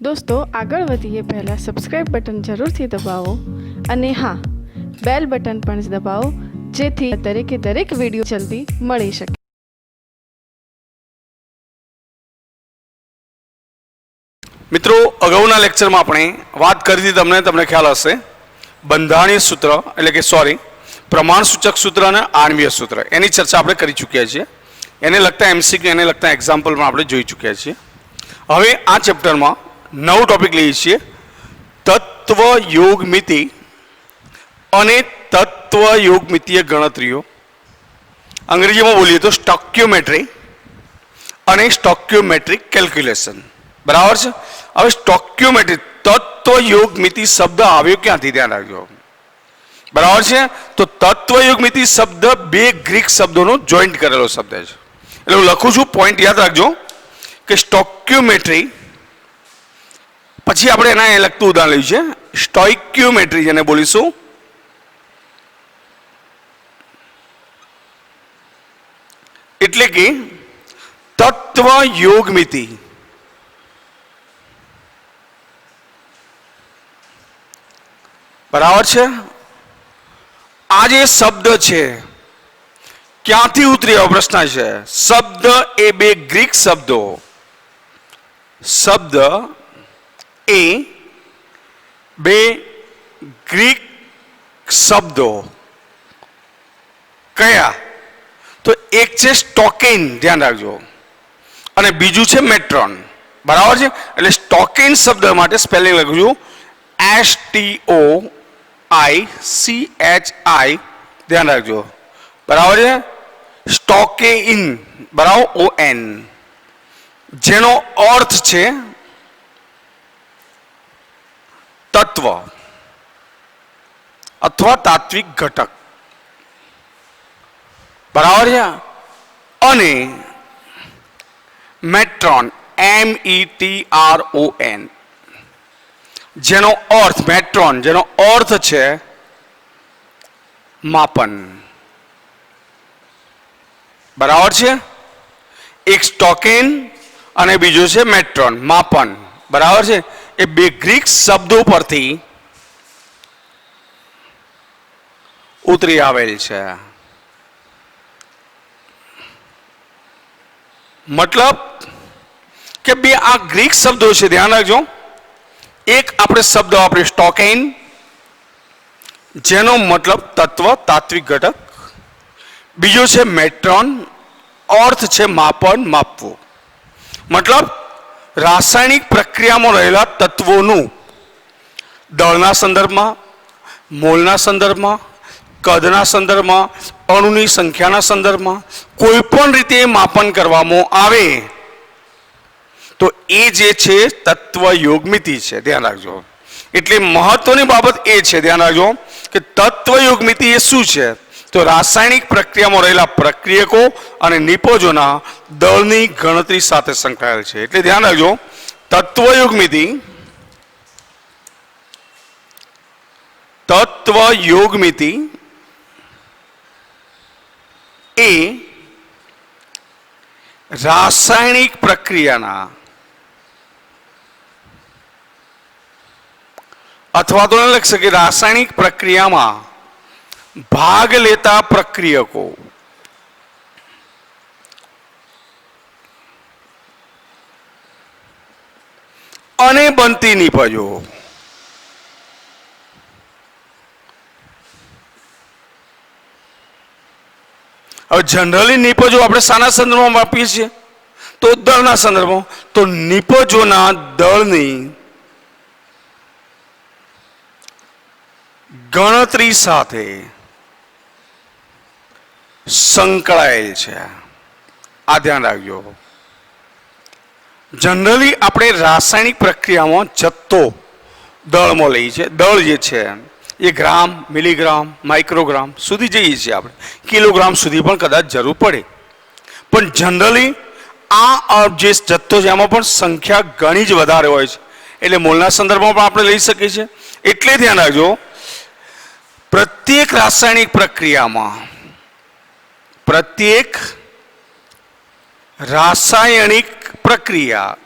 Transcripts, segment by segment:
दोस्तों આગળ વધીએ પહેલાં સબસ્ક્રાઇબ બટન જરૂરથી દબાવો અને હા બેલ બટન પણ દબાવો જેથી દરેક વિડીયો જલ્દી મળી શકે। મિત્રો અગાઉના લેક્ચરમાં આપણે વાત કરી હતી તમને ખ્યાલ હશે બંધારણીય સૂત્ર એટલે કે પ્રમાણસૂચક સૂત્ર અને આણ્વીય સૂત્ર એની ચર્ચા આપણે કરી ચૂક્યા છીએ। એને લગતા એમસીક્યુ એને લગતા એક્ઝામ્પલ પણ આપણે જોઈ ચૂક્યા છીએ। હવે આ ચેપ્ટરમાં નવો ટોપિક લઈએ છીએ તત્વ યોગમિતિ અને તત્વ યોગમિતીય ગણતરીઓ, અંગ્રેજીમાં બોલીએ તો સ્ટોક્યોમેટ્રી અને સ્ટોક્યોમેટ્રિક કેલ્ક્યુલેશન। બરાબર છે। હવે સ્ટોક્યોમેટ્રી તત્વ યોગમિતિ શબ્દ આવ્યો ક્યાંથી ધ્યાન રાખજો। બરાબર છે। તો તત્વ યોગમિતિ શબ્દ બે ગ્રીક શબ્દોનો જોઈન્ટ કરેલો શબ્દ છે। એટલે હું લખું છું, પોઈન્ટ યાદ રાખજો કે સ્ટોક્યોમેટ્રી પછી આપણે એના લગતું ઉદાહરણ લઈશું છે સ્ટોઇક્યોમેટ્રી જેને બોલીશું। એટલે કે તત્વ યોગમિતિ બરાબર છે। આ જે શબ્દ છે ક્યાંથી ઉતરી આવ્યો પ્રશ્ન છે। શબ્દ એ બે ગ્રીક શબ્દો, શબ્દ એ બે ગ્રીક શબ્દો કયા? તો એક છે સ્ટોકેન, ધ્યાન રાખજો, અને બીજું છે મેટ્રોન। બરાબર છે। એટલે સ્ટોકેન શબ્દ માટે સ્પેલિંગ લખું છું STOICHI, ધ્યાન રાખજો। બરાબર છે। સ્ટોકેઇન બરાબર ON, જેનો અર્થ છે તત્વ અથવા તાત્વિક ઘટક। બરાબર છે। અને મેટ્રોન METRON, જેનો અર્થ મેટ્રોન જેનો અર્થ છે માપન। બરાબર છે। એક સ્ટોકેન અને બીજું છે મેટ્રોન, માપન। બરાબર છે। એ બે ગ્રીક શબ્દો પરથી ઉતરી આવેલ છે। મતલબ કે બે આ ગ્રીક શબ્દો છે, ધ્યાન રાખજો। એક આપણે શબ્દ વાપર્યો સ્ટોકેન, જેનો મતલબ તત્વ તાત્વિક ઘટક, બીજો છે મેટ્રોન, અર્થ છે માપન માપવું। મતલબ રાસાયણિક પ્રક્રિયામાં રહેલા તત્વોનું દળના સંદર્ભમાં, મોલના સંદર્ભમાં, કદના સંદર્ભમાં, અણુની સંખ્યાના સંદર્ભમાં કોઈ પણ રીતે માપન કરવામાં આવે તો એ જે છે તત્વ યોગમિતિ છે, ધ્યાન રાખજો। એટલે મહત્વની બાબત એ છે, ધ્યાન રાખજો કે તત્વ યોગમિતિ એ શું છે? તો રાસાયણિક પ્રક્રિયામાં રહેલા પ્રક્રિયકો અને નિપજોના દળની ગણતરી સાથે સંકળાયેલ છે। એટલે ધ્યાન રાખજો તત્વ યોગમિતિ એ રાસાયણિક પ્રક્રિયાના અથવા તો લખી શકે રાસાયણિક પ્રક્રિયામાં ભાગ લેતા પ્રક્રિયકો અને બનતી નિપજો હવે જનરલી નિપજો આપણે શાના સંદર્ભમાં માપીએ છીએ? તો દળના સંદર્ભમાં। તો નિપજોના દળની ગણતરી સાથે સંકળાયેલ છે। આ ધ્યાન રાખજો। જનરલી આપણે રાસાયણિક પ્રક્રિયામાં જથ્થો દળમાં લઈએ છીએ। દળ જે છે એ ગ્રામ, મિલીગ્રામ, માઇક્રોગ્રામ સુધી જઈએ છીએ, આપણે કિલોગ્રામ સુધી પણ કદાચ જરૂર પડે, પણ જનરલી આ જે જથ્થો છે એમાં પણ સંખ્યા ઘણી જ વધારે હોય છે। એટલે મોલના સંદર્ભમાં પણ આપણે લઈ શકીએ છીએ। એટલે ધ્યાન રાખજો પ્રત્યેક રાસાયણિક પ્રક્રિયામાં પ્રત્યેક રાસાયણિક પ્રક્રિયા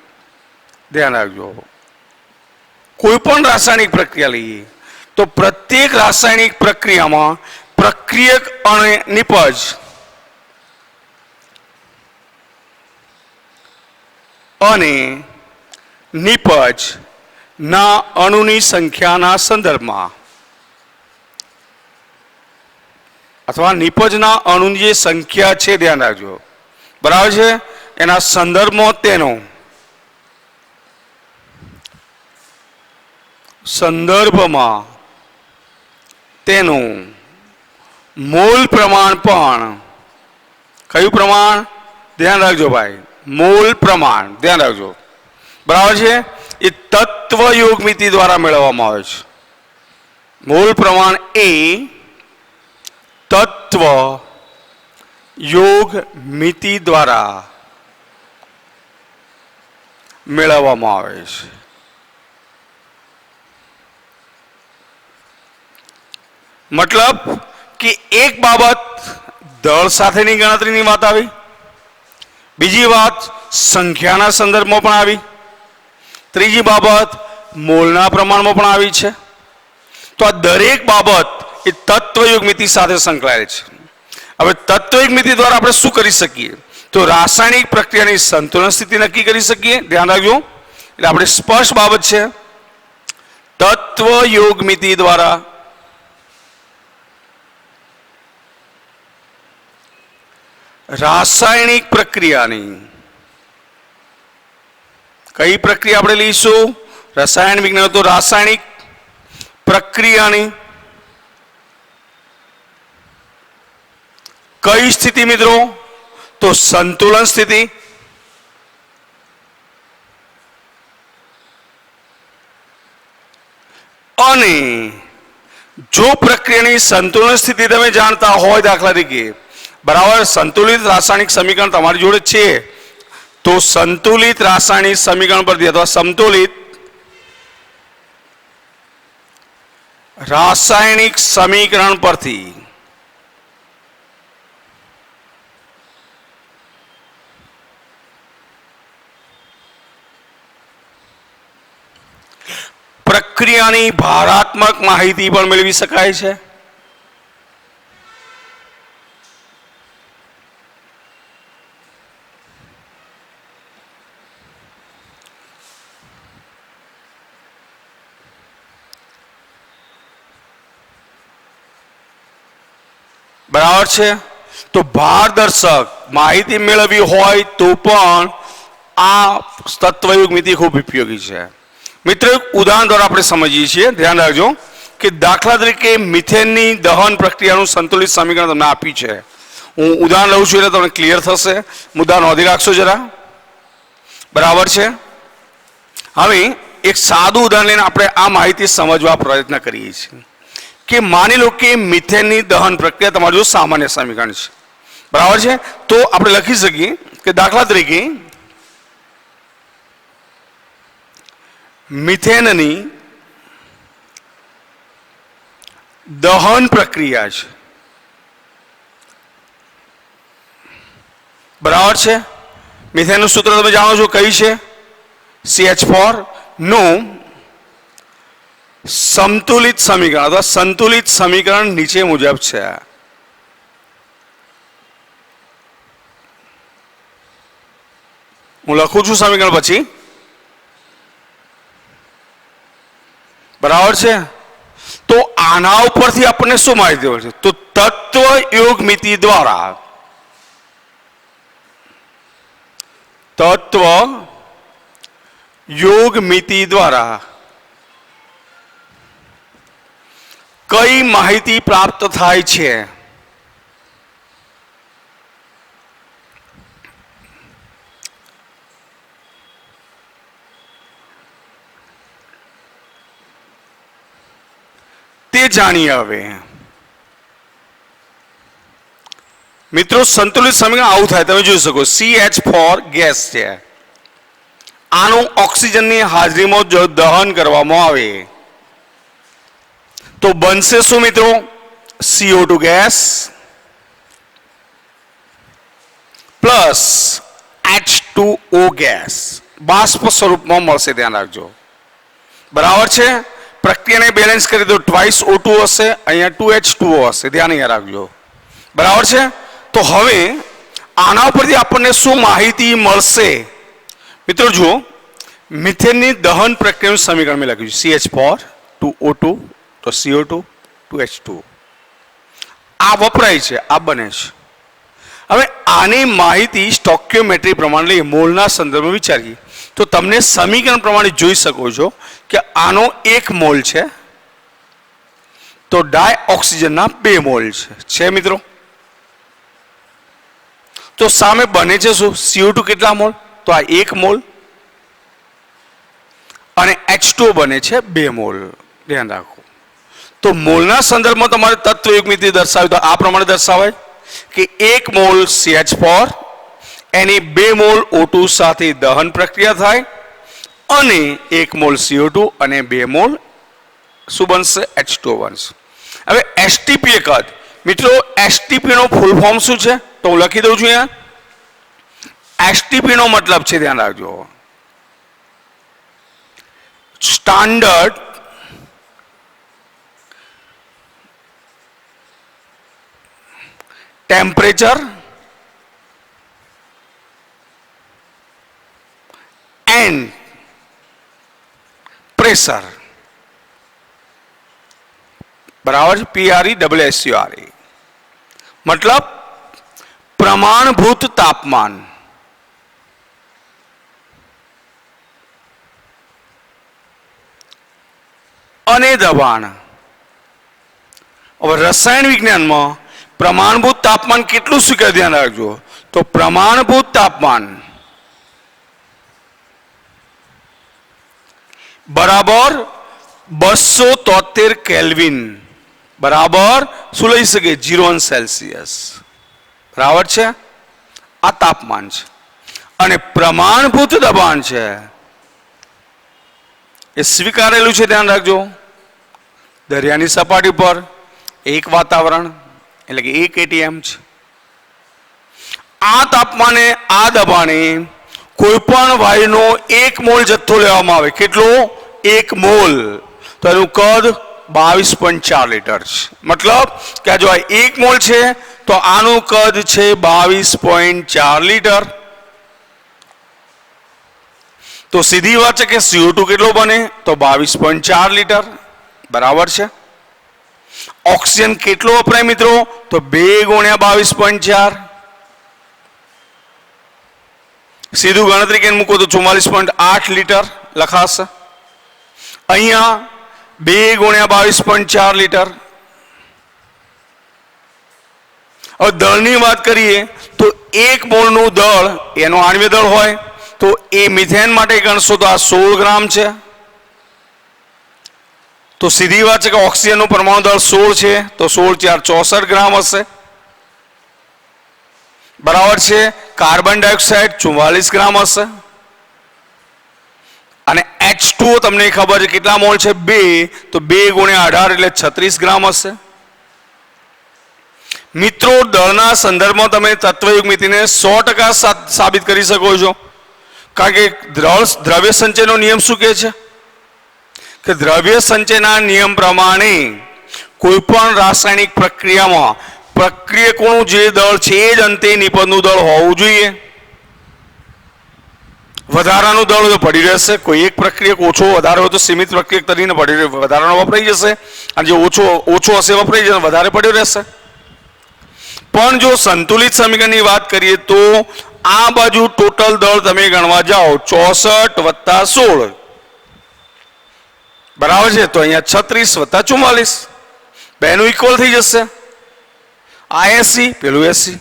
ધ્યાન રાખજો કોઈપણ રાસાયણિક પ્રક્રિયા લઈએ તો પ્રત્યેક રાસાયણિક પ્રક્રિયામાં પ્રક્રિયક અને નિપજ અને નિપજ ના અણુની સંખ્યાના સંદર્ભમાં અથવા નિપજના અણુની જે સંખ્યા છે ધ્યાન રાખજો, બરાબર છે, એના સંદર્ભમાં તેનું મોલ પ્રમાણ પણ, કયું પ્રમાણ? ધ્યાન રાખજો ભાઈ, મોલ પ્રમાણ ધ્યાન રાખજો, બરાબર છે, એ તત્વ યોગ મિતિ દ્વારા મેળવવામાં આવે છે. મોલ પ્રમાણ એ તત્વ યોગ મિતિ દ્વારા મેળવવામાં આવે છે. મતલબ કે એક બાબત દળ સાથેની ગણતરીની વાત આવી, બીજી વાત સંખ્યાના સંદર્ભમાં પણ આવી, ત્રીજી બાબત મોલના પ્રમાણમાં પણ આવી છે. તો આ દરેક બાબત એ તત્વયુગ મિતિ સાથે સંકળાયેલ છે. હવે તત્વયુગ મિતિ દ્વારા આપણે શું કરી શકીએ? તો રાસાયણિક પ્રક્રિયાની સંતુલન સ્થિતિ નક્કી કરી શકીએ. ધ્યાન રાખજો, એટલે આપણે સ્પષ્ટ બાબત છે, તત્વયુગ મિતિ દ્વારા રાસાયણિક પ્રક્રિયાની, કઈ પ્રક્રિયા આપણે લઈશું? રસાયણ વિજ્ઞાન તો રાસાયણિક પ્રક્રિયાની કઈ સ્થિતિ મિત્રો? તો સંતુલન સ્થિતિ. અને જો પ્રક્રિયાની સંતુલન સ્થિતિ તમે જાણતા હોય, દાખલા તરીકે બરાબર સંતુલિત રાસાયણિક સમીકરણ તમારી જોડે છે, તો સંતુલિત રાસાયણિક સમીકરણ પરથી અથવા સમતુલિત રાસાયણિક સમીકરણ પરથી પ્રક્રિયાની ભારાત્મક માહિતી પણ મેળવી શકાય છે. બરાબર છે, તો ભારદર્શક માહિતી મેળવવી હોય તો પણ આ તત્વયુગ મિતિ ખૂબ ઉપયોગી છે. મિત્રો એક ઉદાહરણ દ્વારા આપણે સમજીએ છીએ, ધ્યાન રાખજો કે દાખલા તરીકે મિથેનની દહન પ્રક્રિયાનું સંતુલિત સમીકરણ તમને આપ્યું છે. હું ઉદાહરણ લઉં છું એટલે તમને ક્લિયર થશે, મુદ્દા નોંધી રાખશો જરા, બરાબર છે. હવે એક સાદું ઉદાહરણ લઈને આપણે આ માહિતી સમજવા પ્રયત્ન કરીએ છીએ કે માની લો કે મિથેનની દહન પ્રક્રિયા તમારું જો સામાન્ય સમીકરણ છે, બરાબર છે, તો આપણે લખી શકીએ કે દાખલા તરીકે મિથેનની દહન પ્રક્રિયા છે, બરાબર છે. મિથેનનું સૂત્ર તમે જાણો છો, કઈ છે? CH4 નું સમતુલિત સમીકરણ અથવા સંતુલિત સમીકરણ નીચે મુજબ છે. હું લખું છું સમીકરણ પછી, બરાબર છે. તો આના ઉપરથી આપણને શું માહિતી મળશે? તો તત્વયોગ મિતિ દ્વારા તત્વયોગ મિતિ દ્વારા કઈ માહિતી પ્રાપ્ત થાય છે? તે જાણીએ. હવે મિત્રો સંતુલિત સમીકરણ આવું થાય, તમે જોઈ શકો CH4 ગેસ છે, આનું ઓક્સિજનની હાજરીમાં જો દહન કરવામાં આવે તો બનશે શું મિત્રો? CO2 gas plus H2O gas બાષ્પ સ્વરૂપમાં મળશે, ધ્યાન રાખજો. બરાબર છે. પ્રક્રિયાને બેલેન્સ કરી દો ટ્વાઇસ O2 હશે, અહીંયા 2H2O હશે, ધ્યાન અહીંયા રાખજો. બરાબર છે. તો હવે આના ઉપરથી આપણને શું માહિતી મળશે? મિત્રો જુઓ, મિથેનની દહન પ્રક્રિયાનું સમીકરણ મેં લખ્યું છે CH4 2O2 તો CO2 2H2O. આ વપરાય છે, આ બને છે. હવે આની માહિતી સ્ટોક્યોમેટ્રી પ્રમાણે લઈએ, મોલના સંદર્ભમાં વિચારીએ તો તમને સમીકરણ પ્રમાણે જોઈ શકો છો કે આનો 1 મોલ છે તો ડાયઓક્સિજનના 2 મોલ છે મિત્રો. તો સામે બને છે શું? CO2 કેટલા મોલ? તો આ 1 મોલ અને H2O બને છે 2 મોલ. ધ્યાન રાખો. તો મોલના સંદર્ભમાં તમારે તત્વયુગ્મિતિ દર્શાવ્યું તો આ પ્રમાણે દર્શાવાય કે 1 મોલ CH4 એની 2 મોલ O2 સાથે દહન પ્રક્રિયા થાય અને 1 મોલ CO2 અને 2 મોલ શું બનશે? H2O બનશે. હવે STP કદ મિત્રો, STP નો ફૂલ ફોર્મ શું છે? તો હું લખી દઉં છું અહીંયા. STP નો મતલબ છે, ધ્યાન રાખજો, સ્ટાન્ડર્ડ ટેમ્પરેચર એન્ડ પ્રેશર. બરાબર છે. PRESSURE મતલબ પ્રમાણભૂત તાપમાન અને દબાણ. હવે રસાયણ વિજ્ઞાનમાં પ્રમાણભૂત તાપમાન કેટલું શું કે ધ્યાન રાખજો. તો પ્રમાણભૂત તાપમાન બરાબર 273 કેલ્વિન બરાબર શું લઈ શકે? 0 સેલ્સિયસ. બરાબર છે. આ તાપમાન છે. અને પ્રમાણભૂત દબાણ છે એ સ્વીકારેલું છે, ધ્યાન રાખજો. દરિયાની સપાટી પર 1 વાતાવરણ એટલે કે 1 ATM છે. આ તાપમાને આ દબાણે કોઈ પણ વાયુનો 1 મોલ જથ્થો લેવામાં આવે. કેટલો? 1 મોલ. તો એનું કદ 22.4 લીટર છે. મતલબ કે જો આ 1 મોલ છે તો આનું કદ છે 22.4 લીટર. તો સીધી વાત છે કે CO2 કેટલો બને? તો 22.4 લીટર. બરાબર છે. ઓક્સિજન કેટલો વપરાય મિત્રો? તો 2 ગુણ્યા 22.4. સીધું ગણતરી કરીને મૂકો તો 44.8 લીટર લખાશે. અહીંયા 2 ગુણ્યા 22.4 લીટર. હવે દળની વાત કરીએ તો 1 મોલનું દળ એનો આણ્વીય દળ હોય તો એ મિથેન માટે ગણશો તો આ 16 ગ્રામ છે. તો સીધી વાત છે કે ઓક્સિજનનું પરમાણુ દળ 16 છે તો 16 4 64 ગ્રામ હશે. બરાબર છે. કાર્બન ડાયોક્સાઇડ 44 ગ્રામ હશે. અને H2O તમને ખબર છે કેટલા મોલ છે? 2. તો 2 ગુણ્યા 18 એટલે 36 ગ્રામ હશે. મિત્રો દળના સંદર્ભમાં તમે તત્વયુગ્મિતિને 100% સાબિત કરી શકો છો. કારણ કે દ્રવ્ય સંચયનો નિયમ શું કહે છે કે દ્રવ્ય સંચયના નિયમ પ્રમાણે કોઈ પણ રાસાયણિક પ્રક્રિયામાં પ્રક્રિયકોનું જે દળ છે એ જ અંતે નિપજનું દળ હોવું જોઈએ. વધારાનું દળ તો પડી રહેશે. કોઈ એક પ્રક્રિયક ઓછો વધારે હોય તો સીમિત પ્રક્રિયક તરીકે પડી વધારાનો વપરાઈ જશે અને જે ઓછો હશે વપરાઈ જશે, વધારે પડ્યો રહેશે. પણ જો સંતુલિત સમીકરણની વાત કરીએ તો આ બાજુ ટોટલ દળ તમે ગણવા જાઓ 64 વત્તા 16 બરાબર છે. તો અહીંયા 36 વત્તા 44 બેનું ઇક્વલ થઈ જશે. આ 80 પેલું 80.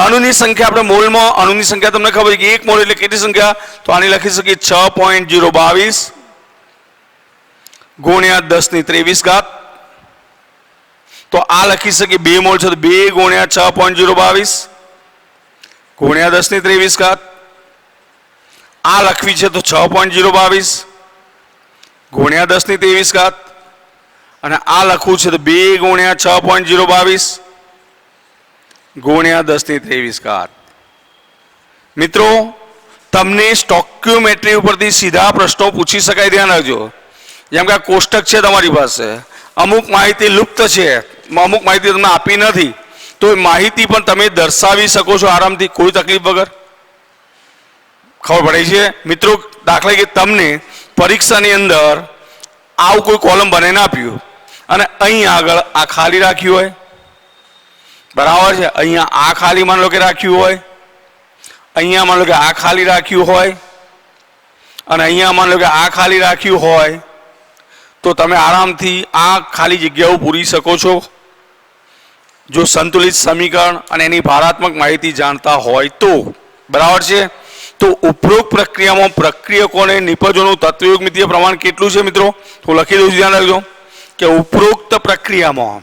અણુની સંખ્યા આપણે મોલમાં અણુની સંખ્યા તમને ખબર છે કે 1 મોલ એટલે કેટલી સંખ્યા? તો આની લખી શકીએ 6.022 ગુણ્યા 10⁻23 ઘાત. તો આ લખી શકીએ 2 મોલ છે તો 2 ગુણ્યા 6.022 ગુણ્યા 10⁻23 ઘાત. આ લખવી છે તો 6.022 ગુણ્યા 10⁻23 ઘાત. અને આ લખવું છે તો 2 ગુણ્યા 6.022 ગુણ્યા 10⁻23 ઘાત. મિત્રો તમને સ્ટોક્યોમેટ્રી ઉપરથી સીધા પ્રશ્નો પૂછી શકાય, ધ્યાન રાખજો. જેમ કે આ કોષ્ટક છે તમારી પાસે, અમુક માહિતી લુપ્ત છે, અમુક માહિતી તમને આપી નથી, તો એ માહિતી પણ તમે દર્શાવી શકો છો આરામથી, કોઈ તકલીફ વગર. ખબર પડે છે મિત્રો? દાખલા તરીકે તમને પરીક્ષાની અંદર આવું કોઈ કોલમ બનાવીને આપ્યું અને અહીં આગળ આ ખાલી રાખ્યું હોય, બરાબર છે, અહીંયા આ ખાલી માની લો કે રાખ્યું હોય, અહીંયા માની લો કે આ ખાલી રાખ્યું હોય અને અહીંયા માની લો કે આ ખાલી રાખ્યું હોય, તો તમે આરામથી આ ખાલી જગ્યાઓ પૂરી શકો છો જો સંતુલિત સમીકરણ અને એની ભારાત્મક માહિતી જાણતા હોય તો. બરાબર છે? તો ઉપરોક્ત પ્રક્રિયામાં પ્રક્રિયકોને નિપજોનું તત્વયોગમિતીય પ્રમાણ કેટલું છે મિત્રો? હું લખી દઉં છું, ધ્યાન રાખજો કે ઉપરોક્ત પ્રક્રિયામાં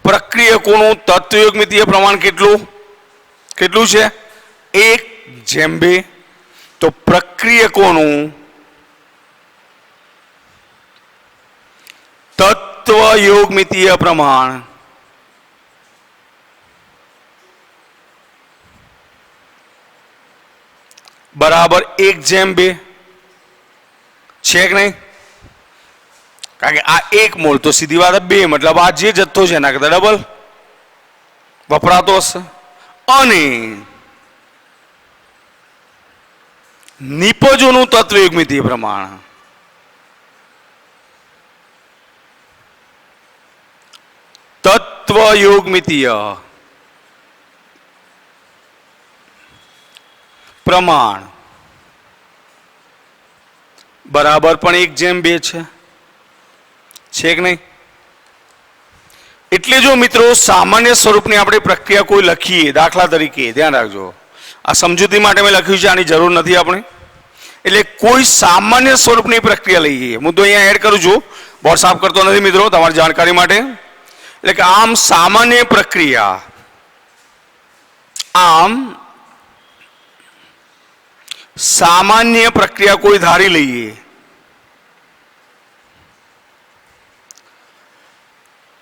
પ્રક્રિયકોનું તત્વયોગમિતીય પ્રમાણ કેટલું છે? 1:2. તો પ્રક્રિયકોનું તત્વયોગમિતીય પ્રમાણ બરાબર 1:2 છે કે નહીં? કારણ કે આ 1 મોલ તો સીધી વાત 2, મતલબ આ જે જથ્થો છે એના કરતા ડબલ વપરાતો હશે. અને નિપજોનું તત્વયોગમિતીય પ્રમાણ બરાબર પણ 1:2 છે કે નહીં? એટલે જો મિત્રો સામાન્ય સ્વરૂપની આપણે પ્રક્રિયા કોઈ લખીએ, દાખલા તરીકે ધ્યાન રાખજો, આ સમજૂતી માટે મેં લખ્યું છે, આની જરૂર નથી આપણે. એટલે કોઈ સામાન્ય સ્વરૂપની પ્રક્રિયા લઈએ, હું તો અહીંયા એડ કરું છું, બોર્ડ સાફ કરતો નથી મિત્રો, તમારી જાણકારી માટે. એટલે કે આમ સામાન્ય પ્રક્રિયા કોઈ ધારી લઈએ,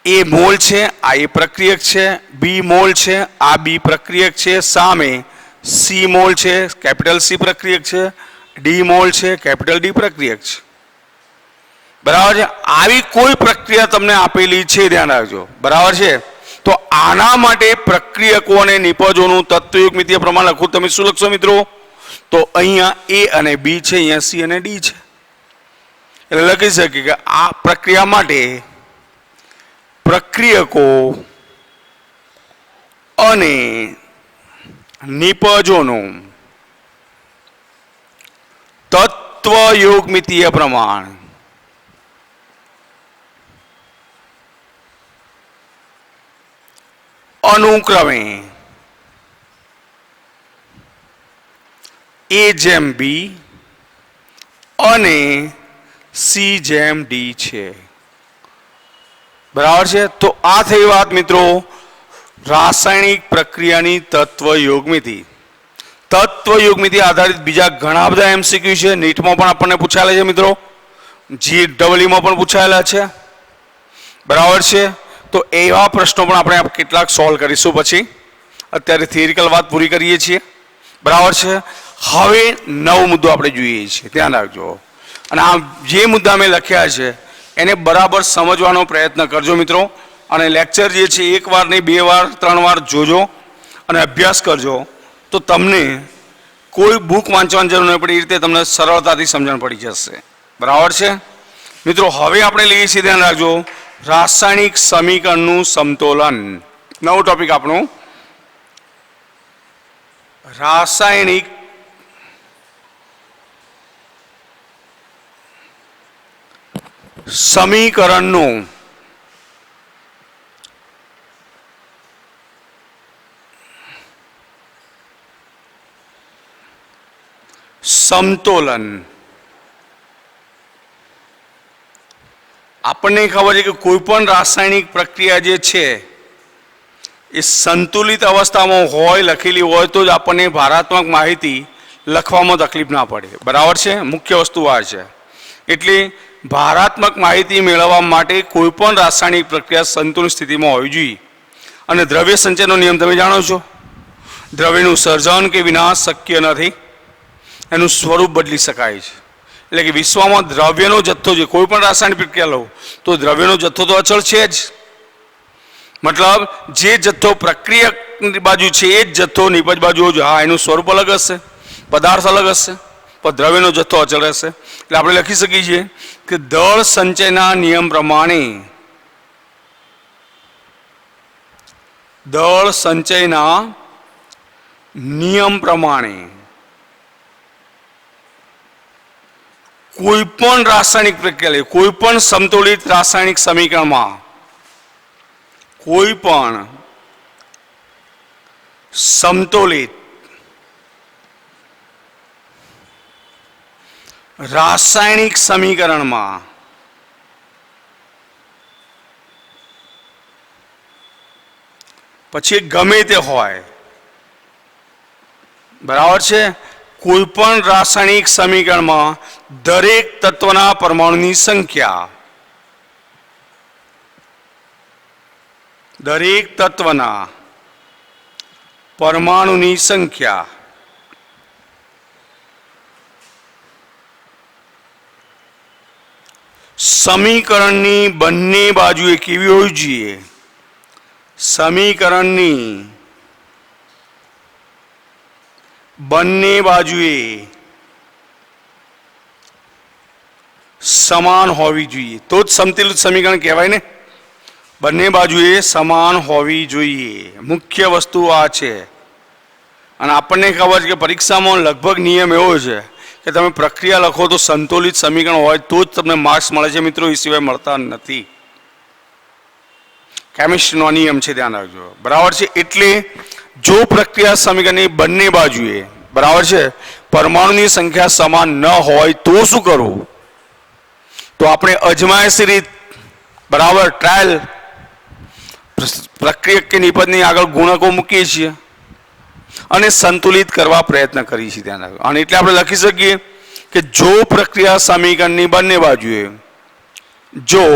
એ મોલ છે, આ એ પ્રક્રિયક છે, બી મોલ છે, આ બી પ્રક્રિયક છે, સામે સી મોલ છે, કેપિટલ સી પ્રક્રિયક છે, ડી મોલ છે, કેપિટલ ડી પ્રક્રિયક છે. બરાબર છે? આવી કોઈ પ્રક્રિયા તમને આપેલી છે, ધ્યાન રાખજો. બરાબર છે? તો આના માટે પ્રક્રિયકો અને નિપજોનું તત્વયોગમિતીય પ્રમાણ લખું, તમે શું લખશો મિત્રો? તો અહીંયા એ અને બી છે, અહીંયા સી અને ડી છે. એટલે લખી શકીએ કે આ પ્રક્રિયા માટે પ્રક્રિયકો અને નિપજોનું તત્વયોગમિતીય પ્રમાણ અનુક્રમે A/B અને C/D છે. બરાબર છે? તો આ થઈ વાત મિત્રો રાસાયણિક પ્રક્રિયાની તત્વયોગમિતિ. તત્વયોગમિતિ આધારિત બીજા ઘણા બધા MCQ છે, નીટમાં પણ આપણને પૂછાયેલા છે મિત્રો, GEE-માં પણ પૂછાયેલા છે. બરાબર છે? તો એવા પ્રશ્નો પણ આપણે કેટલાક સોલ્વ કરીશું પછી. અત્યારે થિયરિકલ વાત પૂરી કરીએ છીએ. બરાબર છે? હવે નવો મુદ્દો આપણે જોઈએ છીએ, ધ્યાન રાખજો. અને આ જે મુદ્દા મેં લખ્યા છે એને બરાબર સમજવાનો પ્રયત્ન કરજો મિત્રો. અને લેક્ચર જે છે 1 વાર નહીં 2 વાર 3 વાર જોજો અને અભ્યાસ કરજો, તો તમને કોઈ બુક વાંચવાની જરૂર નહીં પડે, એ રીતે તમને સરળતાથી સમજણ પડી જશે. બરાબર છે મિત્રો? હવે આપણે લઈએ છીએ, ધ્યાન રાખજો, રાસાયણિક સમીકરણનું સમતોલન. નવું ટોપિક આપણું રાસાયણિક સમીકરણનું સમતોલન. આપણને ખબર છે કે કોઈ પણ રાસાયણિક પ્રક્રિયા જે છે એ સંતુલિત અવસ્થામાં હોય, લખેલી હોય તો જ આપણને ભારાત્મક માહિતી લખવામાં તકલીફ ના પડે. બરાબર છે? મુખ્ય વસ્તુ આ છે. એટલે ભારાત્મક માહિતી મેળવવા માટે કોઈપણ રાસાયણિક પ્રક્રિયા સંતુલિત સ્થિતિમાં હોવી જોઈએ. અને દ્રવ્ય સંચયનો નિયમ તમે જાણો છો. દ્રવ્યનું સર્જન કે વિનાશ શક્ય નથી, એનું સ્વરૂપ બદલી શકાય છે. એટલે કે વિશ્વમાં દ્રવ્યનો જથ્થો છે, કોઈ પણ રાસાયણિક પ્રક્રિયા લો તો દ્રવ્યનો જથ્થો તો અચળ છે જ. મતલબ જે જથ્થો પ્રક્રિયા બાજુ છે એ જ જથ્થો નિપજ બાજુ જ, હા એનું સ્વરૂપ અલગ હશે, પદાર્થ અલગ હશે, પણ દ્રવ્યનો જથ્થો અચળ રહેશે. એટલે આપણે લખી શકીએ છીએ કે દળ સંચયના નિયમ પ્રમાણે, દળ સંચયના નિયમ પ્રમાણે કોઈ પણ રાસાયણિક પ્રક્રિયા લે, કોઈ પણ સમતુલિત રાસાયણિક સમીકરણમાં કોઈ પણ સમતુલિત રાસાયણિક સમીકરણમાં પછી ગમે તે હોય, બરાબર છે, કોઈ પણ રાસાયણિક સમીકરણમાં દરેક તત્વના પરમાણુની સંખ્યા, દરેક તત્વના પરમાણુની સંખ્યા સમીકરણની બંને બાજુએ કેવી હોવી જોઈએ? સમીકરણની બંને બાજુએ સમાન હોવી જોઈએ, તો જ સમતુલિત સમીકરણ કહેવાય ને. બંને બાજુએ સમાન હોવી જોઈએ, મુખ્ય વસ્તુ આ છે. અને આપણને ખબર છે કે પરીક્ષામાં લગભગ નિયમ એવો છે કે તમે પ્રક્રિયા લખો તો સંતુલિત સમીકરણ હોય તો જ તમને માર્ક્સ મળે છે મિત્રો, એ સિવાય મળતા નથી. કેમિસ્ટ્રીનો નિયમ છે, ધ્યાન રાખજો, બરાબર છે. એટલે જો પ્રક્રિયા સમીકરણની બંને બાજુએ, બરાબર છે, પરમાણુની સંખ્યા સમાન ન હોય તો શું કરવું? તો આપણે અજમાયશી રીત, બરાબર, ટ્રાયલ, પ્રક્રિયક કે નિપજની આગળ ગુણકો મૂકીએ છીએ અને સંતુલિત કરવા પ્રયત્ન કરીએ છીએ. ધ્યાન રાખજો. અને એટલે આપણે લખી શકીએ કે જો પ્રક્રિયા સમીકરણની બંને બાજુએ, જો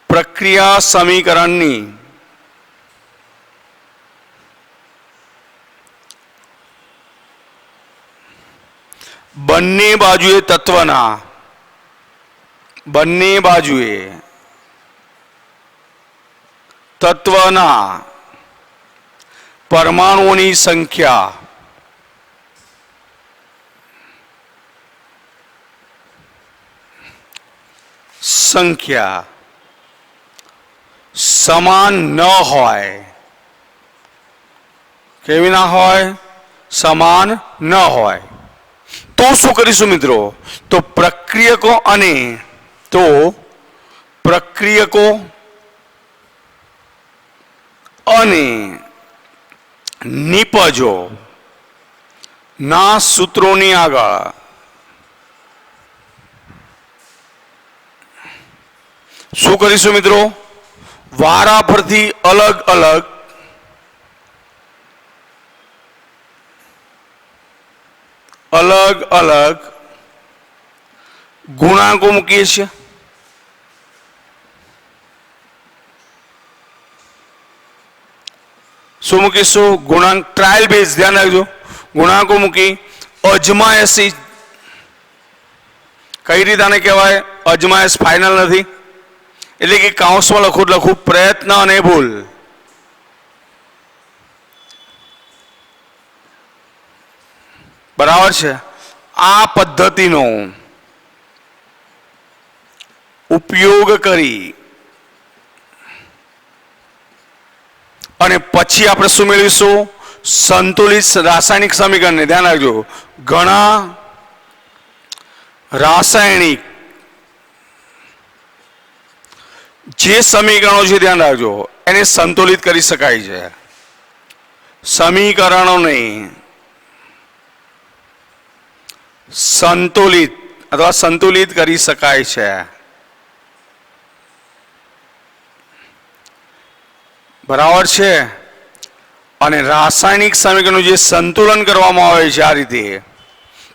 પ્રક્રિયા સમીકરણની બંને બાજુએ તત્વના, બંને બાજુએ તત્વના પરમાણુઓની સંખ્યા સમાન ન હોય, કેવી ના હોય? સમાન ન હોય તો શું કરીશું મિત્રો? તો પ્રક્રિયકો અને નિપજો ના સૂત્રોની આગળ શું કરીશું મિત્રો? વારાફરતી અલગ અલગ ગુણાંકો મૂકીએ છીએ. શું મૂકીશું? ગુણાંક, ટ્રાયલ બેઝ, ધ્યાન રાખજો. ગુણાંકો મૂકી અજમાયશી, કઈ રીતે આને કહેવાય? અજમાયશ, ફાઇનલ નથી. એટલે કે કાઉન્સમાં લખું પ્રયત્ન અને ભૂલ. બરાબર છે. આ પદ્ધતિનો ઉપયોગ કરી અને પછી આપણે શું મેળવીશું? સંતુલિત રાસાયણિક સમીકરણને. ધ્યાન રાખજો, ઘણા રાસાયણિક જે સમીકરણો છે, ધ્યાન રાખજો, એને સંતુલિત કરી શકાય છે. સમીકરણોને સંતુલિત અથવા સંતુલિત કરી શકાય છે. બરાબર છે. અને રાસાયણિક સમીકરણનું જે સંતુલન કરવામાં આવે છે આ રીતે,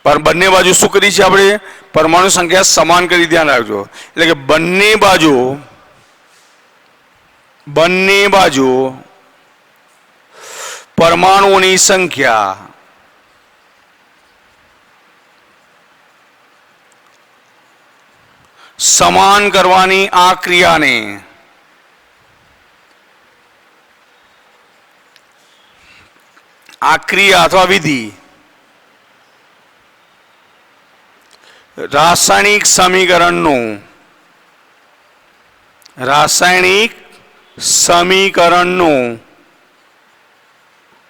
પણ બંને બાજુ શું કરી છે આપણે? પરમાણુ સંખ્યા સમાન કરી, ધ્યાન રાખજો. એટલે કે બંને બાજુ પરમાણુઓની સંખ્યા સમાન કરવાની આ ક્રિયાને અથવા વિધિ રાસાયણિક સમીકરણનું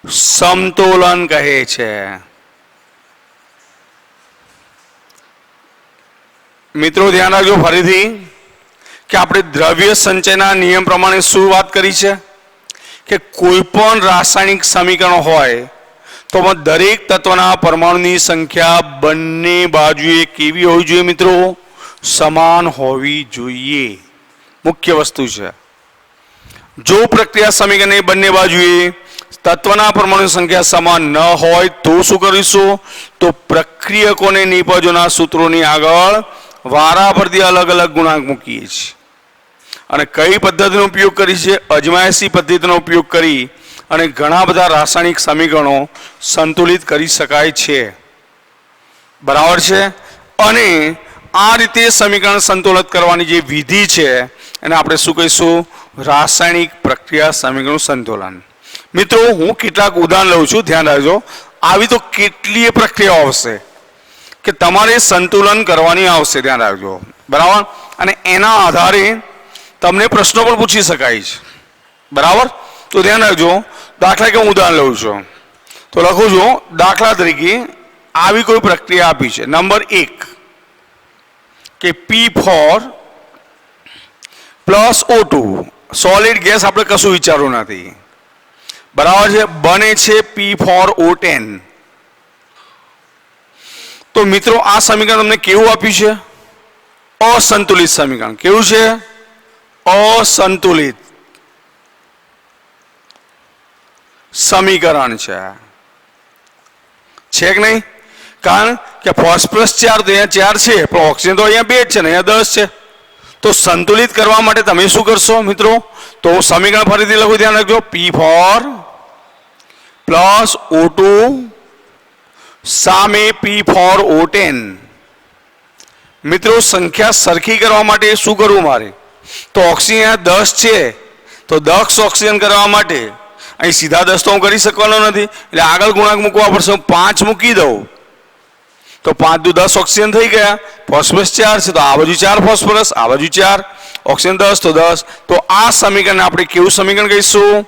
સમતોલન કહે છે. મિત્રો ધ્યાન રાખજો ફરીથી કે આપણે દ્રવ્ય સંચયના નિયમ પ્રમાણે શું વાત કરી છે કે કોઈ પણ રાસાયણિક સમીકરણ હોય તો દરેક તત્વના પરમાણુની સંખ્યા બંને બાજુએ કેવી હોવી જોઈએ મિત્રો? સમાન હોવી જોઈએ. મુખ્ય વસ્તુ છે. જો પ્રક્રિયા સમીકરણની બંને બાજુએ તત્વના પરમાણુની સંખ્યા સમાન ન હોય તો શું કરીશું? તો પ્રક્રિયકોને નિપજોના સૂત્રોની આગળ વારાફરતી અલગ અલગ ગુણાંક મૂકીએ છીએ. અને કઈ પદ્ધતિનો ઉપયોગ કરી છે? અજમાયશી પદ્ધતિનો ઉપયોગ કરી અને ઘણા બધા રાસાયણિક સમીકરણો સંતુલિત કરી શકાય છે. બરાબર છે. અને આ રીતે સમીકરણ સંતુલિત કરવાની જે વિધિ છે એને આપણે શું કહીશું? રાસાયણિક પ્રક્રિયા સમીકરણ સંતુલન. મિત્રો હું કેટલાક ઉદાહરણ લઉં છું, ધ્યાન રાખજો. આવી તો કેટલીય પ્રક્રિયાઓ આવશે કે તમારે સંતુલન કરવાની આવશે, ધ્યાન રાખજો. બરાબર. અને એના આધારે તમને પ્રશ્નો પણ પૂછી શકાય છે. બરાબર. તો ધ્યાન રાખજો. દાખલા કે હું ઉદાહરણ લઉં છું તો લખું છું. દાખલા તરીકે આવી કોઈ પ્રક્રિયા આપી છે. નંબર 1 કે P4 plus O2 solid gas, આપણે કશું વિચારવું નથી. બરાબર છે. બને છે P4O10. તો મિત્રો આ સમીકરણ તમને કેવું આપ્યું છે? અસંતુલિત સમીકરણ. કેવું છે? અસંતુલિત સમીકરણ છે કે નહીં? કારણ કે ફોસ્ફરસ 4 તો અહીંયા 4 છે, પણ ઓક્સિજન તો અહીંયા 2 જ છે ને અહીંયા 10 છે. તો સંતુલિત કરવા માટે તમે શું કરશો મિત્રો? તો હું સમીકરણ ફરીથી લખું, ધ્યાન રાખજો. P4 પ્લસ O2 સામે P4O10. મિત્રો સંખ્યા સરખી કરવા માટે શું કરવું મારે? તો ઓક્સિજન 10 છે તો 10 ઓક્સિજન કરવા માટે અહીં સીધા 10 તો હું કરી શકવાનો નથી, એટલે આગળ ગુણાંક મૂકવા પડશે. હું 5 મૂકી દઉં તો 5 દુ 10 ઓક્સિજન થઈ ગયા. ફોસ્ફરસ 4 છે તો આ બાજુ 4 ફોસ્ફરસ, આ બાજુ 4 ઓક્સિજન 10 તો 10. તો આ સમીકરણને આપણે કેવું સમીકરણ કહીશું?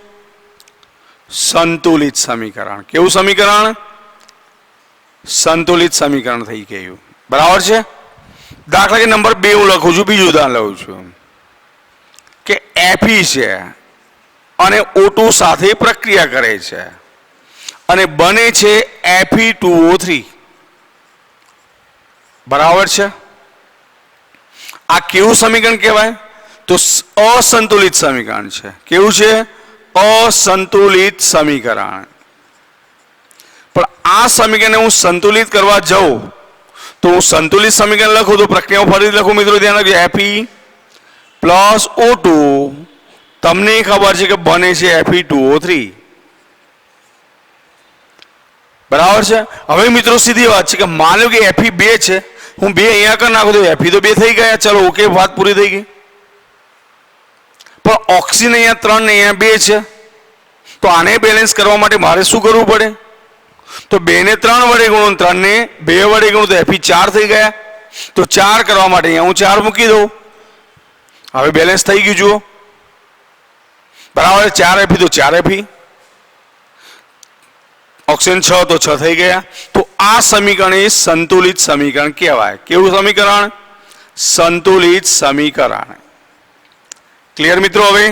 સંતુલિત સમીકરણ. કેવું સમીકરણ? સંતુલિત સમીકરણ થઈ ગયું. બરાબર છે. દાખલા કે નંબર 2 હું લખું છું, બીજું ઉદાહરણ લઉં છું કે Fe છે અને O2 સાથે પ્રક્રિયા કરે છે અને બને છે Fe2O3. બરાબર છે. આ કેવું સમીકરણ કહેવાય? તો અસંતુલિત સમીકરણ છે. કેવું છે? અસંતુલિત સમીકરણ. પણ આ સમીકરણને હું સંતુલિત કરવા જાઉં તો હું સંતુલિત સમીકરણ લખું તો પ્રક્રિયાઓ ફરીથી લખું. મિત્રો ધ્યાન રાખજો. Fe પ્લસ O2 તમને ખબર છે કે બને છે Fe2O3. બરાબર છે. હવે મિત્રો સીધી વાત છે કે માનો કે Fe 2 છે, હું 2 અહીંયા કરી નાખું તો Fe તો 2 થઈ ગયા. ચલો ઓકે, વાત પૂરી થઈ ગઈ. પણ ઓક્સિજન અહીંયા 3 ને અહીંયા 2 છે તો આને બેલેન્સ કરવા માટે મારે શું કરવું પડે? તો 2 ને 3 વડે ગુણો, 3 ને 2 વડે ગુણો તો Fe 4 થઈ ગયા. તો 4 કરવા માટે અહીંયા હું 4 મૂકી દઉં. હવે બેલેન્સ થઈ ગયું. જુઓ બરાબર. 4 Fe તો 4 Fe, ઓક્સિજન 6 તો 6 થઈ ગયા. તો આ સમીકરણ એ સંતુલિત સમીકરણ કહેવાય. કેવું સમીકરણ? સંતુલિત સમીકરણ. ક્લિયર મિત્રો? હવે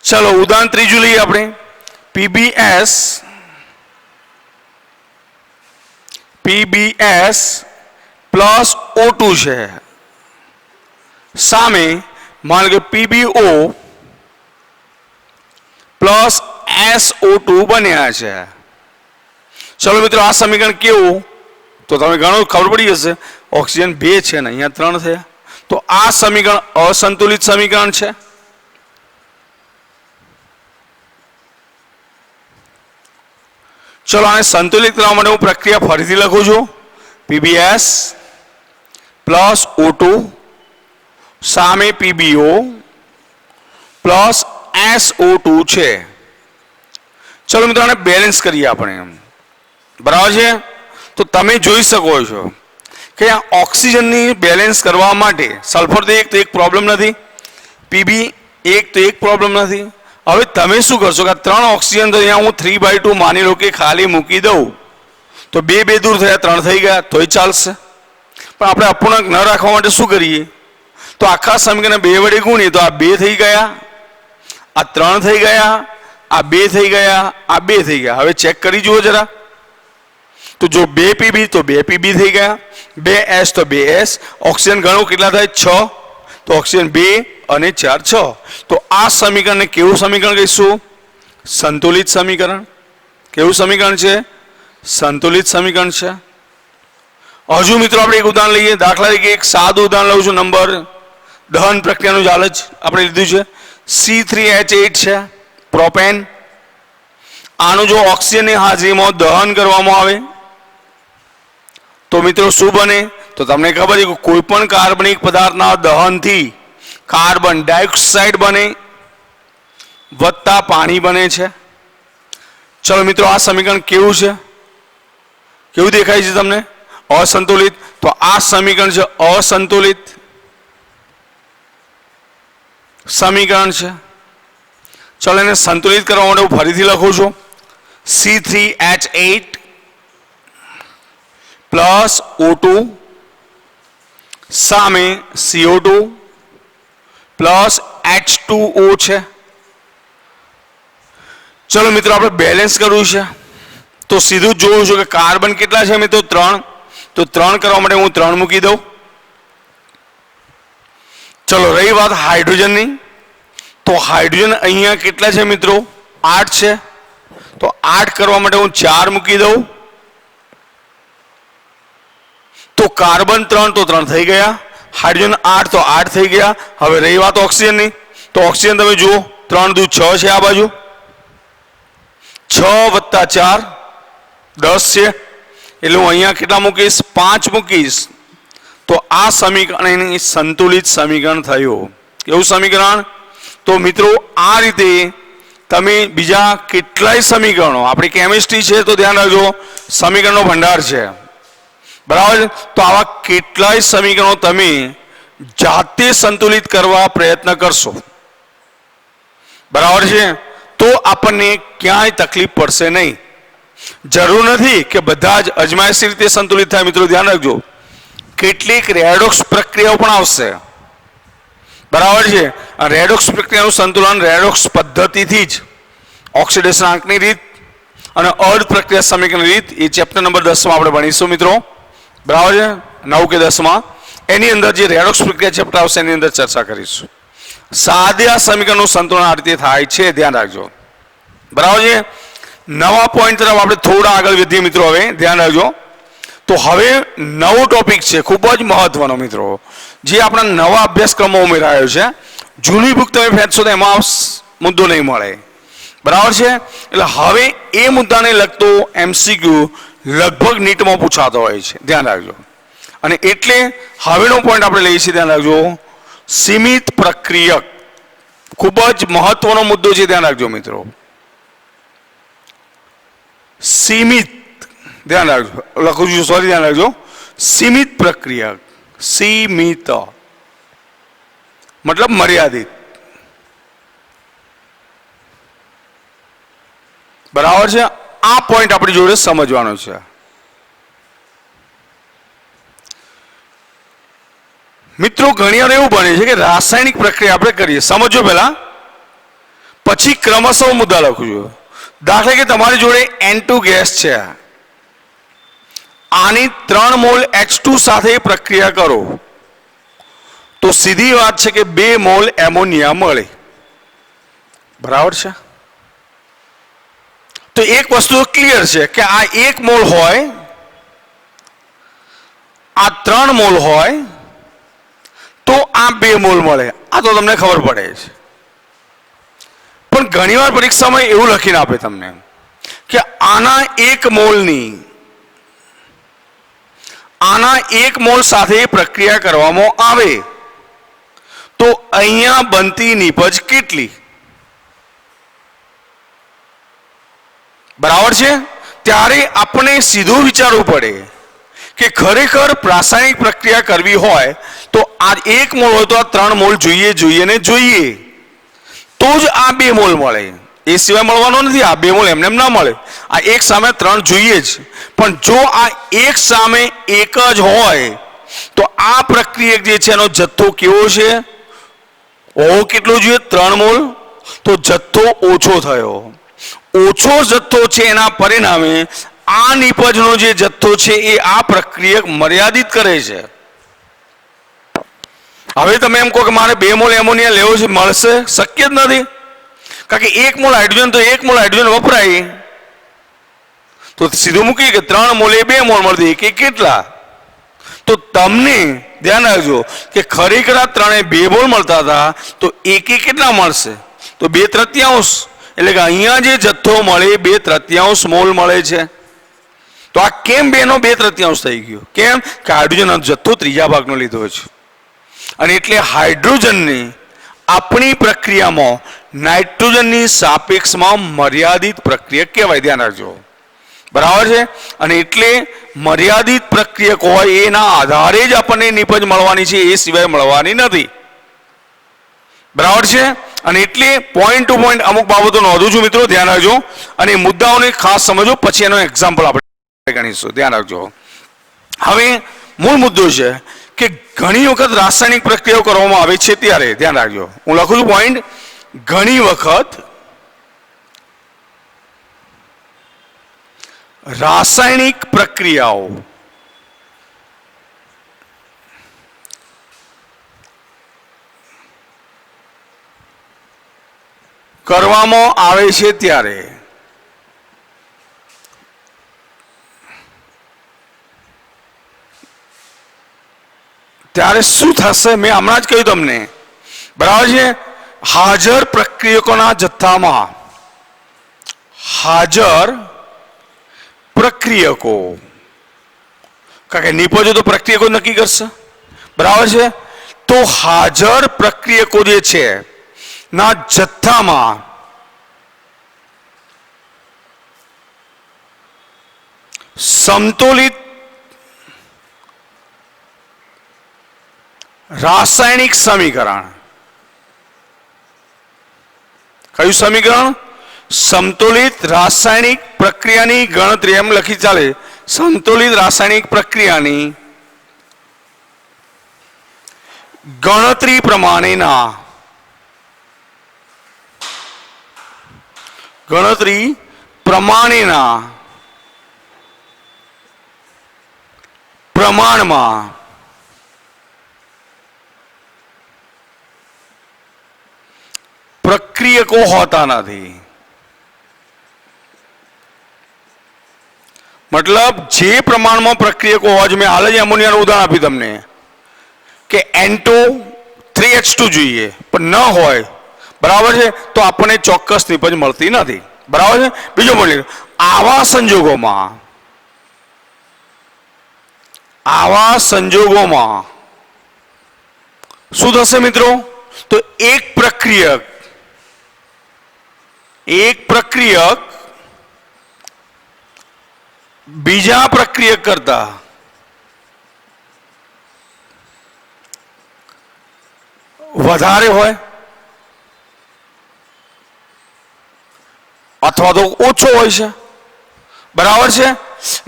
ચલો ઉદાહરણ ત્રીજું લઈએ આપણે. PbS પ્લસ O2 છે સામે માનો કે PbO પ્લસ SO2 બન્યા છે. चलो मित्रों आ समीकरण केवुं तो तमे घणो खबर पड़ी हशे ऑक्सीजन 2 छे ने अहींया 3 थया तो आ समीकरण असंतुलित समीकरण छे। चलो आने संतुलित करवा माटे हूँ प्रक्रिया फरीथी लखुं छुं PbS प्लस O2 सामे PbO प्लस SO2 छे। चलो मित्रों आने बेलेंस करिए आपणे बराबर छे तो तमे जोई शको छो के आ ऑक्सीजन नी बेलेंस करवा माटे सल्फर तो एक प्रॉब्लम नहीं Pb एक तो एक प्रॉब्लम नहीं हवे तमे शुं करशो के 3 ऑक्सीजन तो अहींया हूँ 3/2 मानी लो के खाली मूकी दऊं तो 2 दूर थया 3 थई गया तोय चालशे पण आपणे अपूर्णांक न राखवा माटे शुं करीए तो आखा समीकरण 2 वडे गुणीए तो आ 2 थई गया आ 3 थई गया आ 2 थई गया आ 2 थई गया। हवे चेक करी जुओ जरा तो जो 2 Pb तो 2 Pb थई गया 2S तो 2S ऑक्सीजन गणो केटला थाय 6 तो ऑक्सीजन 2 અને 4 6 तो आ समीकरण ने केवुं समीकरण कहीशुं संतुलित समीकरण। केवुं समीकरण छे संतुलित समीकरण छे। हजू मित्रों આપણે એક ઉદાહરણ લઈએ દાખલા તરીકે એક સાદું ઉદાહરણ લઉં છું નંબર દહન પ્રક્રિયાનું જ હાલ જ આપણે લીધું છે C3H8 છે પ્રોપેન આનું જો ઓક્સિજનની હાજરીમાં દહન કરવામાં આવે तो मित्रों शू बने तो तमने खबर है कि कोईपण कार्बनिक पदार्थना दहनथी कार्बन डाइऑक्साइड बने वत्ता पानी बने छे। चलो मित्रों आ समीकरण केवुं छे केवुं देखाय छे तमने असंतुलित तो आ समीकरण छे असंतुलित समीकरण छे। चलो एने संतुलित करवा माटे हूँ फरीथी लखुं छुं C3H8 प्लस O2 सामे CO2 प्लस H2O छे। चलो मित्रों आपणे बेलेंस करवुं छे तो सीधुं जोवुं छुं के कार्बन केटला छे मित्रों 3 तो 3 करवा माटे हूँ 3 मूकी दऊं। चलो रही बात हाइड्रोजन नी तो हाइड्रोजन अहींया केटला छे मित्रों 8 छे तो 8 करवा माटे हूँ 4 मूकी दऊं तो कार्बन 3 तो 3 थई गया हाइड्रोजन 8 तो 8 थई गया। हवे रही बात ऑक्सीजन नी तो ऑक्सीजन तमे जुओ 3 दू 6 छे आ बाजू 6 + 4 10 छे એટલે હું અહીંયા કેટલા મૂકીશ 5 મૂકીશ તો આ સમીકરણ એની સંતુલિત સમીકરણ થયું। કેવું સમીકરણ તો મિત્રો આ રીતે તમે બીજા કેટલાય સમીકરણો આપણી કેમિસ્ટ્રી છે તો ધ્યાન રાખજો સમીકરણનો ભંડાર છે बराबर तो आवा केटलाय समीकरणों तमे जाते संतुलित करवा प्रयत्न करशो बराबर है तो आपने क्यांय तकलीफ पड़शे नहीं। जरूर नहीं कि बधा ज अजमायशी रीते संतुलित थाय। मित्रों ध्यान रखजो केटलीक रेडॉक्स प्रक्रियाओ पण आवशे बराबर है। रेडॉक्स प्रक्रियानुं संतुलन रेडॉक्स पद्धतिथी ज ऑक्सिडेशन आंकनी रीत अने अर्ध प्रक्रिया समीकरण रीत ए चेप्टर नंबर 10 में आपणे भणीशुं मित्रों बराबर है 9 के 10 में एनी अंदर जो रेडॉक्स प्रक्रिया चेप्टर आवशे एनी अंदर चर्चा करीशुं। सादा समीकरणनुं संतुलन आ रीते थाय छे ध्यान राखजो बराबर है। नवा पॉइंट तरफ आपणे थोड़ा आगळ वधीए मित्रों हवे ध्यान राखजो तो हवे नवो टॉपिक छे खूब ज महत्वनो मित्रों जे आपणा नवा अभ्यासक्रमों उमेरायो छे। जूनी बुक तमे फेंचशो तो एमां मुद्दो नहीं मळे बराबर है। एटले हवे ए मुद्दाने लगतो MCQ लगभग नीट में पूछातो होय छे ध्यान राखजो अने एटले हवेनो पॉइंट आपणे लईए छीए ध्यान राखजो सीमित प्रक्रियक खूब ज महत्वनो मुद्दो छे ध्यान राखजो मित्रों सीमित ध्यान राखजो लखुं छुं सॉरी ध्यान राखजो सीमित प्रक्रियक सीमित मतलब मर्यादित बराबर है। आ पॉइंट अपनी जोड़े समझवानो छे। मित्रों घणी वार एवुं बने छे के रासायनिक प्रक्रिया आपणे करीए समझो पहेला पछी क्रमशः मुद्दा लखुं छुं। दाखला के तमारी जोड़े N2 गैस छे आनी 3 मोल H2 साथे प्रक्रिया करो तो सीधी बात छे के 2 मोल एमोनिया मळे बराबर छे। તો એક વસ્તુ ક્લિયર છે કે આ 1 મોલ હોય, આ 3 મોલ હોય તો આ 2 મોલ મળે. આ તો તમને ખબર પડે છે. પણ ઘણીવાર પરીક્ષામાં એવું લખીને આપે તમને કે આના 1 મોલ સાથે પ્રક્રિયા કરવામાં આવે તો અહીંયા બનતી નીપજ કેટલી? બરાબર છે. ત્યારે આપણે સીધું વિચારવું પડે કે ખરેખર રાસાયણિક પ્રક્રિયા કરવી હોય તો આ 1 મોલ હોય તો આ 3 મોલ જોઈએ ને જોઈએ, તો જ આ 2 મોલ મળે. એ સિવાય મળવાનો નથી. આ 2 મોલ એમને એમ ના મળે. આ 1 સામે 3 જોઈએ જ. પણ જો આ 1 સામે 1 જ હોય તો આ પ્રક્રિયક જે છે એનો જથ્થો કેવો છે? કેટલો જોઈએ? 3 મોલ. તો જથ્થો ઓછો થયો. ઓછો જથ્થો છે એના પરિણામે આ નિપજનો જે જથ્થો છે એ આ પ્રક્રિયક મર્યાદિત કરે છે. હવે તમે એમ કહો કે મારે 2 મોલ એમોનિયા લેવો છે, મળશે? શક્ય જ નથી. કારણ કે 1 મોલ હાઇડ્રોજન તો 1 મોલ હાઇડ્રોજન વપરાય. તો સીધું મૂકી કે 3 મોલે 2 મોલ મળતી. કે કેટલા? તો તમને ધ્યાન રાખજો કે ખરેખર આ 3 એ 2 મોલ મળતા હતા તો 1 કેટલા મળશે? તો 2/3. એટલે કે અહીંયા જે જથ્થો મળે 2/3 મોલ મળે છે. તો આ કેમ 2 નો 2/3 થઈ ગયો? કેમ કે હાઇડ્રોજનનો જથ્થો ત્રીજા ભાગનો લીધો છે. અને એટલે હાઇડ્રોજનને આપણી પ્રક્રિયામાં નાઇટ્રોજનની સાપેક્ષમાં મર્યાદિત પ્રક્રિયક કહેવાય. ધ્યાન રાખજો. બરાબર છે. અને એટલે મર્યાદિત પ્રક્રિયક હોય એના આધારે જ આપણને નિપજ મળવાની છે, એ સિવાય મળવાની નથી. બરાબર છે. અને એટલે પોઈન્ટ ટુ પોઈન્ટ અમુક બાબતો નોંધું છું મિત્રો, ધ્યાન રાખજો. અને મુદ્દાઓને ખાસ સમજો, પછી એનો એક્ઝામ્પલ આપણે ગણીશું. ધ્યાન રાખજો. હવે મૂળ મુદ્દો છે કે ઘણી વખત રાસાયણિક પ્રક્રિયાઓ કરવામાં આવે છે ત્યારે ધ્યાન રાખજો. હું લખું છું પોઈન્ટ. ઘણી વખત રાસાયણિક પ્રક્રિયાઓ કરવામાં આવે છે ત્યારે શું થશે? મેં હમણાં જ કહ્યું તમને. બરાબર છે. હાજર પ્રક્રિયકોના જથ્થામાં હાજર પ્રક્રિયકો, કારણ કે નિપજો તો પ્રક્રિયકો નક્કી કરશે. બરાબર છે. તો હાજર પ્રક્રિયકો જે છે ના જથ્થામાં સમતોલિત રાસાયણિક સમીકરણ. કયું સમીકરણ? સમતોલિત રાસાયણિક પ્રક્રિયાની ગણતરી. એમ લખી ચાલે. સમતોલિત રાસાયણિક પ્રક્રિયાની ગણતરી પ્રમાણેના પ્રમાણમાં પ્રક્રિયકો હોતા નથી. મતલબ જે પ્રમાણમાં પ્રક્રિયકો હોય છે, મેં હાલ જ એમોનિયાનું ઉદાહરણ આપ્યું તમને કે N2 3H2 જોઈએ પણ ન હોય. બરાબર છે. તો આપણને ચોક્કસ નિપજ મળતી નથી. બરાબર છે. બીજો point, આવા સંજોગોમાં શું થશે મિત્રો? તો એક પ્રક્રિયક બીજા પ્રક્રિયક કરતા વધારે હોય અથવા તો ઓછો હોય છે. બરાબર છે.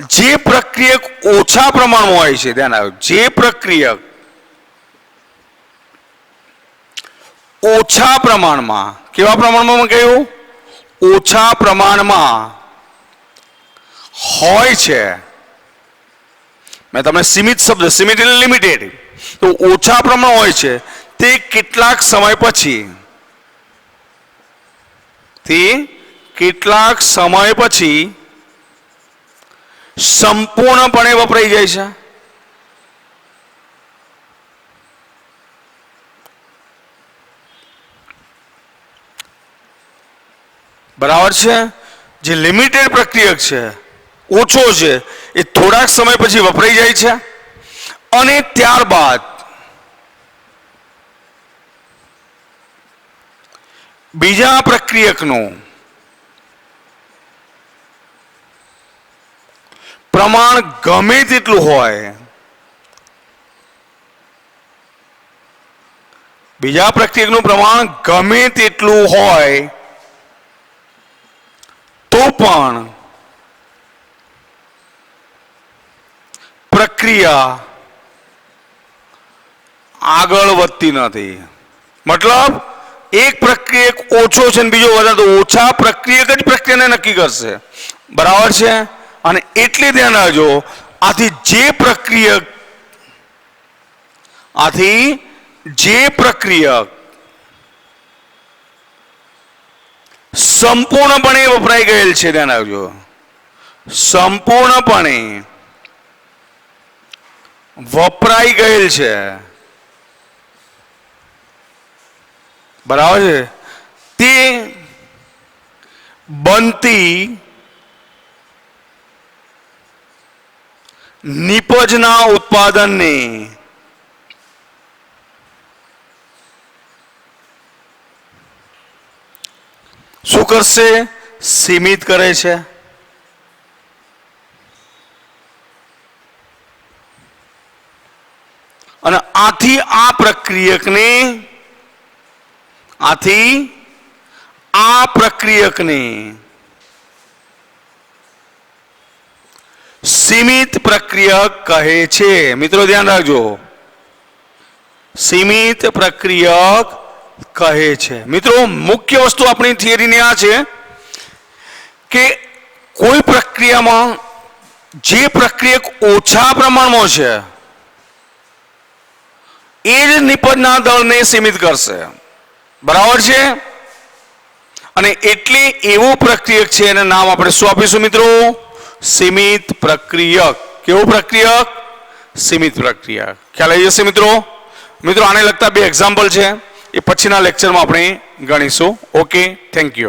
જે પ્રક્રિયક ઓછા પ્રમાણમાં હોય છે, ધ્યાન રાખો, જે પ્રક્રિયક ઓછા પ્રમાણમાં, કેવા પ્રમાણમાં કહ્યું? ઓછા પ્રમાણમાં હોય છે. મેં તમને સીમિત શબ્દ, સીમિત એટલે લિમિટેડ, તો ઓછા પ્રમાણ હોય છે તે કેટલાક સમય પછી કેટલાક સમય પછી સંપૂર્ણપણે વપરાઈ જાય છે. બરાબર છે. જે લિમિટેડ પ્રક્રિયક છે, ઓછો છે, એ થોડાક સમય પછી વપરાઈ જાય છે અને ત્યારબાદ બીજા પ્રક્રિયકનું પ્રમાણ ગમે તેટલું હોય, બીજા પ્રક્રિયકનું પ્રમાણ ગમે તેટલું હોય તો પણ પ્રક્રિયા આગળ વધતી નથી. મતલબ એક પ્રક્રિયક ઓછો છે અને બીજો વધારે, તો ઓછા પ્રક્રિયક જ પ્રક્રિયાને નક્કી કરશે. બરાબર છે. અને એટલે ધ્યાન રાખજો, આથી જે પ્રક્રિયક સંપૂર્ણપણે વપરાઈ ગયેલ છે, ધ્યાન રાખજો, સંપૂર્ણપણે વપરાઈ ગયેલ છે, બરાબર છે, તે બનતી નિપજના ઉત્પાદનને શું કરશે? સીમિત કરે છે. અને આથી આ પ્રક્રિયકને સીમિત પ્રક્રિયક કહે છે. મિત્રો ધ્યાન રાખજો, સીમિત પ્રક્રિયક કહે છે. મિત્રો મુખ્ય વસ્તુ આપણી થિયરીની આ છે કે કોઈ પ્રક્રિયામાં જે પ્રક્રિયક ઓછા પ્રમાણમાં છે એ જ નિપજના દળને સીમિત કરશે. બરાબર છે. અને એટલે એવું પ્રક્રિયક છે, એનું નામ આપણે શું આપીશું મિત્રો? સીમિત પ્રક્રિયક. કેવું પ્રક્રિયક? સીમિત પ્રક્રિયક. ખ્યાલ આવી જશે મિત્રો. મિત્રો આને લગતા બે એક્ઝામ્પલ છે, એ પછીના લેક્ચરમાં આપણે ગણીશું. Okay, thank you.